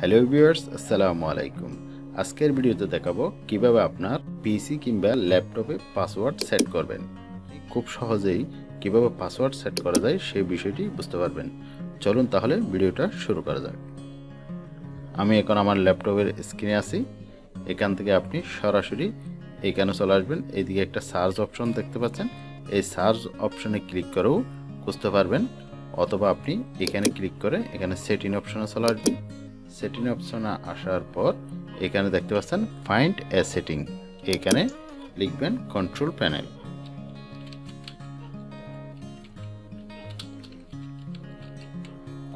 Hello viewers, আসসালামু আলাইকুম। আজকের ভিডিওতে দেখাবো কিভাবে আপনার পিসি কিংবা ল্যাপটপে পাসওয়ার্ড সেট করবেন। খুব সহজেই কিভাবে পাসওয়ার্ড সেট করা যায় সেই বিষয়টি বুঝতে পারবেন। চলুন তাহলে ভিডিওটা শুরু করা যাক। আমি এখন আমার ল্যাপটপের স্ক্রিনে আছি। এখান থেকে আপনি সরাসরি এইখানে চলে আসবেন। এইদিকে একটা সার্চ অপশন দেখতে পাচ্ছেন। এই সার্চ অপশনে ক্লিক করেও খুঁজতে পারবেন, অথবা আপনি এখানে ক্লিক করে এখানে সেটিং অপশনে চলে আসবেন। সেটিং অপশনে আসার পর এখানে দেখতে পাচ্ছেন ফাইন্ড এ সেটিং, এখানে লিখবেন কন্ট্রোল প্যানেল।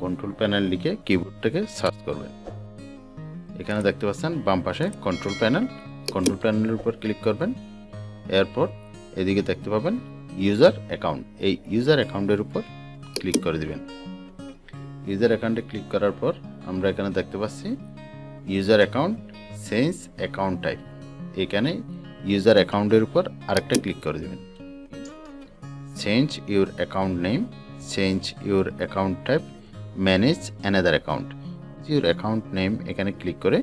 কন্ট্রোল প্যানেল লিখে কিবোর্ড থেকে সার্চ করবেন। এখানে দেখতে পাচ্ছেন বাম পাশে কন্ট্রোল প্যানেল। কন্ট্রোল প্যানেলের উপর ক্লিক করবেন। এরপর এদিকে দেখতে পাবেন ইউজার অ্যাকাউন্ট। এই ইউজার অ্যাকাউন্টের উপর ক্লিক করে দিবেন। ইউজার অ্যাকাউন্টে ক্লিক করার পর আমরা এখানে দেখতে পাচ্ছি user account change account type. এখানে ইউজার অ্যাকাউন্টের উপর আরেকটা ক্লিক করে দেবেন। Change your account name, change your account type, manage another account. Your account name এখানে ক্লিক করে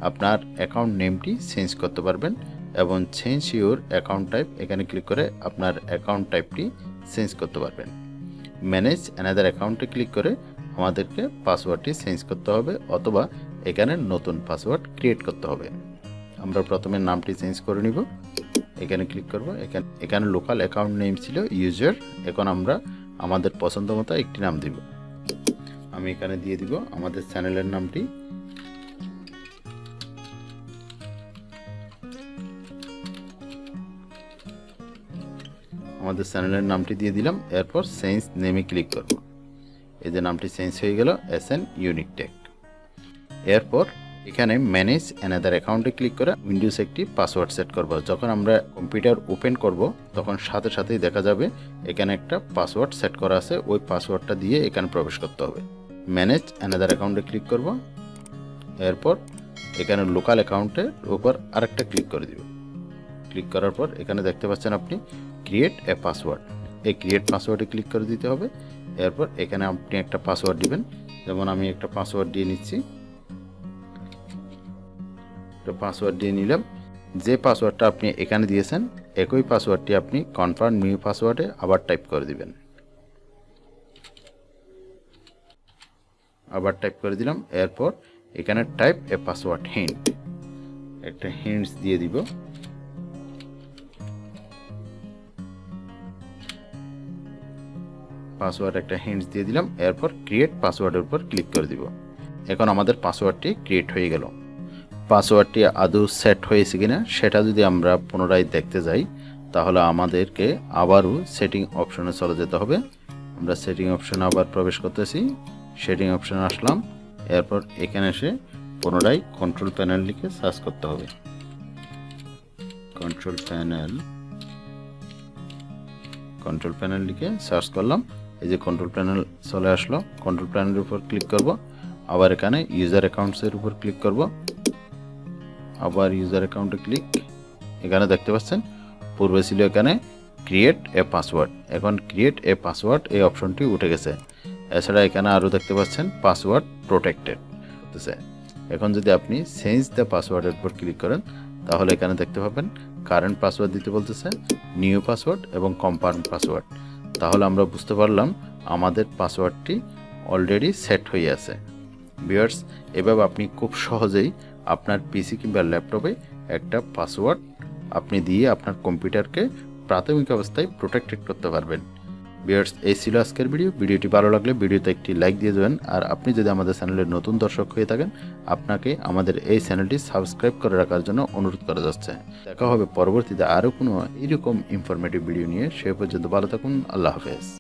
আপনার অ্যাকাউন্ট নেমটি চেঞ্জ করতে পারবেন, এবং চেঞ্জ ইউর অ্যাকাউন্ট টাইপ এখানে ক্লিক করে আপনার অ্যাকাউন্ট টাইপটি চেঞ্জ করতে পারবেন। ম্যানেজ অ্যানাদার অ্যাকাউন্টে ক্লিক করে আমাদেরকে পাসওয়ার্ডটি চেঞ্জ করতে হবে, অথবা এখানে নতুন পাসওয়ার্ড ক্রিয়েট করতে হবে। আমরা প্রথমে নামটি চেঞ্জ করে নিব। এখানে ক্লিক করব। এখানে লোকাল অ্যাকাউন্ট নেম ছিল ইউজার। এখন আমরা আমাদের পছন্দ মতো একটি নাম দিব। আমি এখানে দিয়ে দিব আমাদের চ্যানেলের নামটি। আমাদের চ্যানেলের নামটি দিয়ে দিলাম। এরপর চেঞ্জ নেমে ক্লিক করব। এই যে নামটি চেঞ্জ হয়ে গেল, এসএন ইউনিক টেক। এরপর এখানে ম্যানেজ অ্যানাদার অ্যাকাউন্টে ক্লিক করে উইন্ডোজ একটি পাসওয়ার্ড সেট করব। যখন আমরা কম্পিউটার ওপেন করব তখন সাথে সাথেই দেখা যাবে এখানে একটা পাসওয়ার্ড সেট করা আছে। ওই পাসওয়ার্ডটা দিয়ে এখানে প্রবেশ করতে হবে। ম্যানেজ অ্যানাদার অ্যাকাউন্টে ক্লিক করব। এরপর এখানে লোকাল অ্যাকাউন্টের উপর আরেকটা ক্লিক করে দিব। ক্লিক করার পর এখানে দেখতে পাচ্ছেন আপনি ক্রিয়েট এ পাসওয়ার্ড। এই ক্রিয়েট পাসওয়ার্ডে ক্লিক করে দিতে হবে। এরপর এখানে আপনি একটা পাসওয়ার্ড দিবেন। যেমন আমি একটা পাসওয়ার্ড দিয়ে নিচ্ছি। পাসওয়ার্ড দিয়ে নিলাম। যে পাসওয়ার্ডটা আপনি এখানে দিয়েছেন একই পাসওয়ার্ডটি আপনি কনফার্ম নিউ পাসওয়ার্ডে আবার টাইপ করে দিবেন। আবার টাইপ করে দিলাম। এরপর এখানে টাইপ এ পাসওয়ার্ড হিন্ট, একটা হিন্টস দিয়ে দিব। পাসওয়ার্ড একটা হিন্টস দিয়ে দিলাম। এরপর ক্রিয়েট পাসওয়ার্ডের উপর ক্লিক করে দিব। এখন আমাদের পাসওয়ার্ডটি ক্রিয়েট হয়ে গেল। পাসওয়ার্ডটি আদৌ সেট হয়েছে কিনা সেটা যদি আমরা পুনরায় দেখতে যাই, তাহলে আমাদেরকে আবারও সেটিং অপশনে চলে যেতে হবে। আমরা সেটিং অপশনে আবার প্রবেশ করতেছি। সেটিং অপশনে আসলাম। এরপর এখানে এসে পুনরায় কন্ট্রোল প্যানেল লিখে সার্চ করতে হবে। কন্ট্রোল প্যানেল লিখে সার্চ করলাম। এই যে কন্ট্রোল প্যানেল চলে আসলো। কন্ট্রোল প্যানেলের উপর ক্লিক করব। আবার এখানে ইউজার অ্যাকাউন্টসের উপর ক্লিক করব। আবার ইউজার অ্যাকাউন্টে ক্লিক। এখানে দেখতে পাচ্ছেন পূর্বে ছিল এখানে ক্রিয়েট এ পাসওয়ার্ড, এখন ক্রিয়েট এ পাসওয়ার্ড এই অপশনটি উঠে গেছে। এছাড়া এখানে আরও দেখতে পাচ্ছেন পাসওয়ার্ড প্রোটেক্টেড। এখন যদি আপনি চেঞ্জ দ্য পাসওয়ার্ডের উপর ক্লিক করেন তাহলে এখানে দেখতে পাবেন কারেন্ট পাসওয়ার্ড দিতে বলতেছে, নিউ পাসওয়ার্ড এবং কনফার্ম পাসওয়ার্ড। তাহলে আমরা বুঝতে পারলাম আমাদের পাসওয়ার্ডটি অলরেডি সেট হয়ে আছে। ভিউয়ার্স, এভাবে আপনি খুব সহজেই আপনার পিসি কিংবা ল্যাপটপে একটা পাসওয়ার্ড আপনি দিয়ে আপনার কম্পিউটারকে প্রাথমিক অবস্থায় প্রোটেক্টেড করতে পারবেন। ভিউয়ার্স, এই ছিল আজকের ভিডিওটি ভালো লাগলে ভিডিওতে একটি লাইক দিয়ে দেবেন। আর আপনি যদি আমাদের চ্যানেলের নতুন দর্শক হয়ে থাকেন, আপনাকে আমাদের এই চ্যানেলটি সাবস্ক্রাইব করে রাখার জন্য অনুরোধ করা যাচ্ছে। দেখা হবে পরবর্তীতে আরও কোনো এরকম ইনফরমেটিভ ভিডিও নিয়ে। সে পর্যন্ত ভালো থাকুন। আল্লাহ হাফেজ।